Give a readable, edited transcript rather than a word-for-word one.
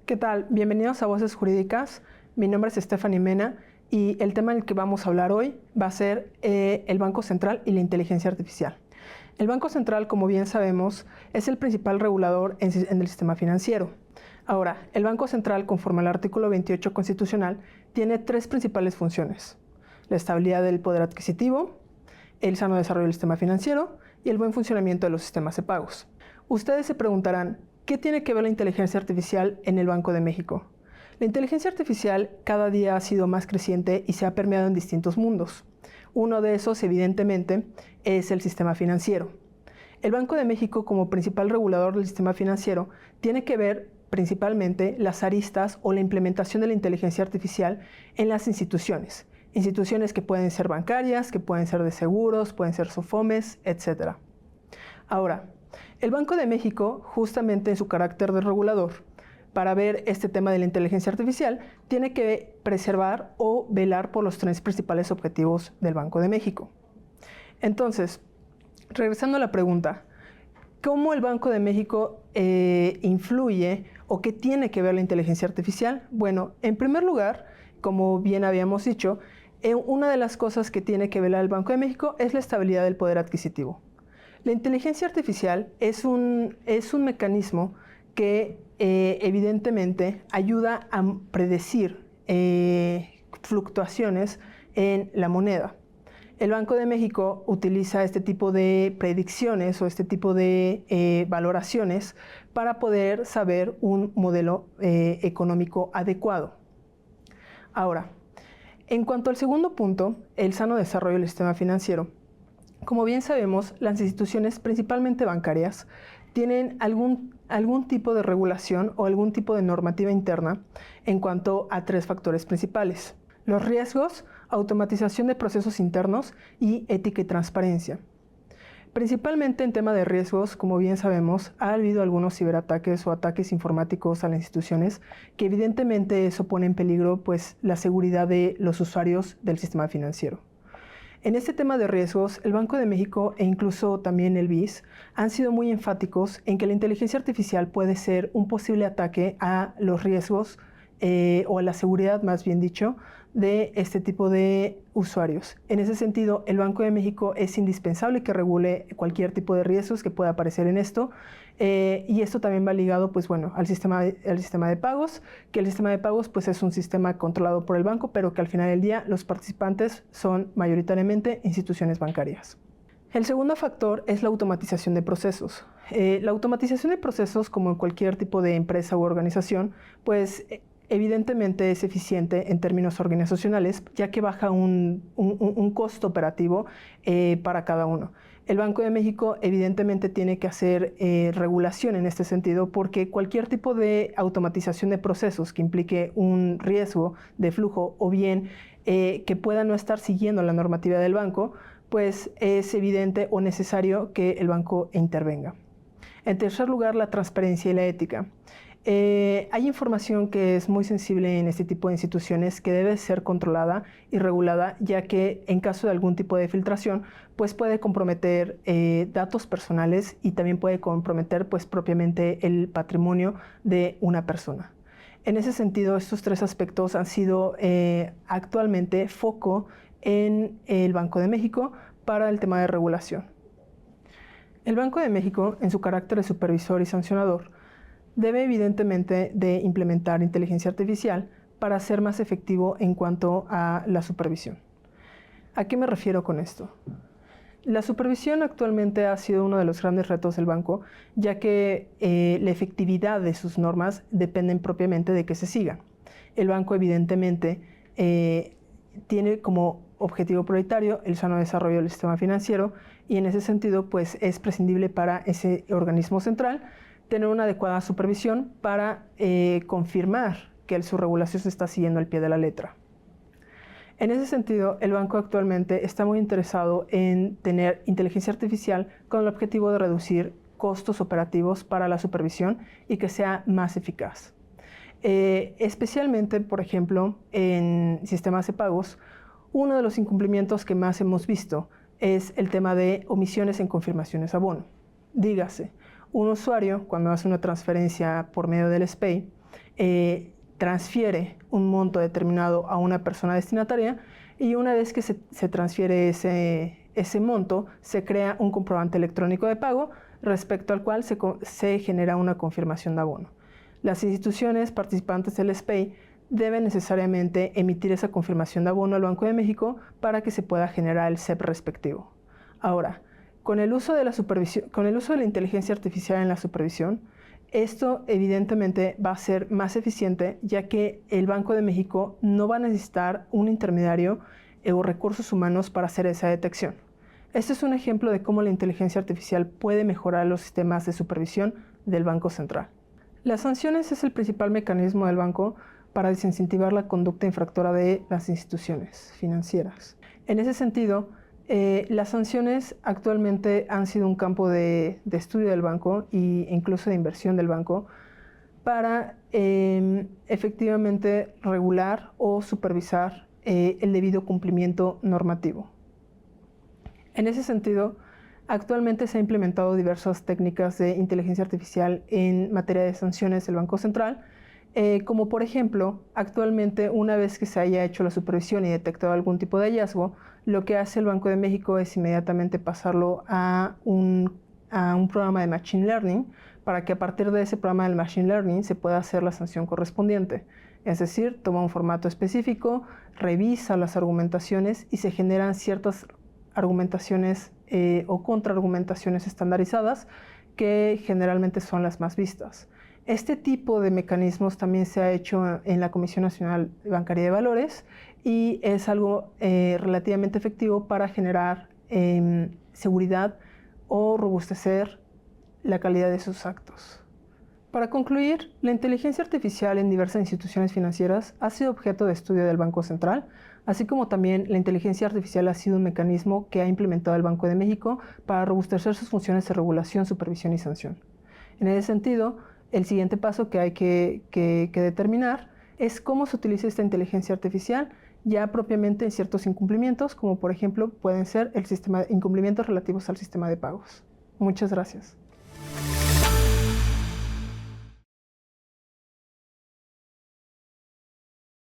¿Qué tal? Bienvenidos a Voces Jurídicas. Mi nombre es Stephanie Mena y el tema en el que vamos a hablar hoy va a ser el Banco Central y la inteligencia artificial. El Banco Central, como bien sabemos, es el principal regulador en el sistema financiero. Ahora, el Banco Central, conforme al artículo 28 constitucional, tiene tres principales funciones: la estabilidad del poder adquisitivo, el sano desarrollo del sistema financiero y el buen funcionamiento de los sistemas de pagos. Ustedes se preguntarán, ¿qué tiene que ver la inteligencia artificial en el Banco de México? La inteligencia artificial cada día ha sido más creciente y se ha permeado en distintos mundos. Uno de esos, evidentemente, es el sistema financiero. El Banco de México, como principal regulador del sistema financiero, tiene que ver principalmente las aristas o la implementación de la inteligencia artificial en las instituciones. Instituciones que pueden ser bancarias, que pueden ser de seguros, pueden ser SOFOMES, etc. Ahora, el Banco de México, justamente en su carácter de regulador, para ver este tema de la inteligencia artificial, tiene que preservar o velar por los tres principales objetivos del Banco de México. Entonces, regresando a la pregunta, ¿cómo el Banco de México influye o qué tiene que ver la inteligencia artificial? Bueno, en primer lugar, como bien habíamos dicho, una de las cosas que tiene que velar el Banco de México es la estabilidad del poder adquisitivo. La inteligencia artificial es un mecanismo que evidentemente ayuda a predecir fluctuaciones en la moneda. El Banco de México utiliza este tipo de predicciones o este tipo de valoraciones para poder saber un modelo económico adecuado. Ahora, en cuanto al segundo punto, el sano desarrollo del sistema financiero, como bien sabemos, las instituciones, principalmente bancarias, tienen algún tipo de regulación o algún tipo de normativa interna en cuanto a tres factores principales: los riesgos, automatización de procesos internos y ética y transparencia. Principalmente en tema de riesgos, como bien sabemos, ha habido algunos ciberataques o ataques informáticos a las instituciones que evidentemente eso pone en peligro pues, la seguridad de los usuarios del sistema financiero. En este tema de riesgos, el Banco de México e incluso también el BIS han sido muy enfáticos en que la inteligencia artificial puede ser un posible ataque a los riesgos o a la seguridad, más bien dicho, de este tipo de usuarios. En ese sentido, el Banco de México es indispensable que regule cualquier tipo de riesgos que pueda aparecer en esto, y esto también va ligado pues, bueno, al sistema de pagos, que el sistema de pagos pues, es un sistema controlado por el banco, pero que al final del día los participantes son mayoritariamente instituciones bancarias. El segundo factor es la automatización de procesos. La automatización de procesos, como en cualquier tipo de empresa u organización, pues evidentemente es eficiente en términos organizacionales, ya que baja un costo operativo para cada uno. El Banco de México evidentemente tiene que hacer regulación en este sentido, porque cualquier tipo de automatización de procesos que implique un riesgo de flujo o bien que pueda no estar siguiendo la normativa del banco, pues es evidente o necesario que el banco intervenga. En tercer lugar, la transparencia y la ética. Hay información que es muy sensible en este tipo de instituciones que debe ser controlada y regulada, ya que en caso de algún tipo de filtración, pues puede comprometer datos personales y también puede comprometer pues propiamente el patrimonio de una persona. En ese sentido, estos tres aspectos han sido actualmente foco en el Banco de México para el tema de regulación. El Banco de México, en su carácter de supervisor y sancionador, debe evidentemente de implementar inteligencia artificial para ser más efectivo en cuanto a la supervisión. ¿A qué me refiero con esto? La supervisión actualmente ha sido uno de los grandes retos del banco, ya que la efectividad de sus normas dependen propiamente de que se sigan. El banco evidentemente tiene como objetivo prioritario el sano desarrollo del sistema financiero y en ese sentido pues es prescindible para ese organismo central tener una adecuada supervisión para confirmar que su regulación se está siguiendo al pie de la letra. En ese sentido, el banco actualmente está muy interesado en tener inteligencia artificial con el objetivo de reducir costos operativos para la supervisión y que sea más eficaz. Especialmente, por ejemplo, en sistemas de pagos, uno de los incumplimientos que más hemos visto es el tema de omisiones en confirmaciones a bono. Dígase, un usuario, cuando hace una transferencia por medio del SPEI, transfiere un monto determinado a una persona destinataria y una vez que se transfiere ese monto, se crea un comprobante electrónico de pago respecto al cual se genera una confirmación de abono. Las instituciones participantes del SPEI deben necesariamente emitir esa confirmación de abono al Banco de México para que se pueda generar el CEP respectivo. Ahora, con el uso de la inteligencia artificial en la supervisión, esto evidentemente va a ser más eficiente, ya que el Banco de México no va a necesitar un intermediario o recursos humanos para hacer esa detección. Este es un ejemplo de cómo la inteligencia artificial puede mejorar los sistemas de supervisión del Banco Central. Las sanciones es el principal mecanismo del banco para desincentivar la conducta infractora de las instituciones financieras. En ese sentido, las sanciones actualmente han sido un campo de estudio del banco e incluso de inversión del banco para efectivamente regular o supervisar el debido cumplimiento normativo. En ese sentido, actualmente se han implementado diversas técnicas de inteligencia artificial en materia de sanciones del Banco Central, como por ejemplo, actualmente una vez que se haya hecho la supervisión y detectado algún tipo de hallazgo, lo que hace el Banco de México es inmediatamente pasarlo a un programa de Machine Learning para que a partir de ese programa del Machine Learning se pueda hacer la sanción correspondiente. Es decir, toma un formato específico, revisa las argumentaciones y se generan ciertas argumentaciones o contraargumentaciones estandarizadas que generalmente son las más vistas. Este tipo de mecanismos también se ha hecho en la Comisión Nacional Bancaria de Valores y es algo relativamente efectivo para generar seguridad o robustecer la calidad de sus actos. Para concluir, la inteligencia artificial en diversas instituciones financieras ha sido objeto de estudio del Banco Central, así como también la inteligencia artificial ha sido un mecanismo que ha implementado el Banco de México para robustecer sus funciones de regulación, supervisión y sanción. En ese sentido, el siguiente paso que hay que determinar es cómo se utiliza esta inteligencia artificial ya propiamente en ciertos incumplimientos, como por ejemplo pueden ser incumplimientos relativos al sistema de pagos. Muchas gracias.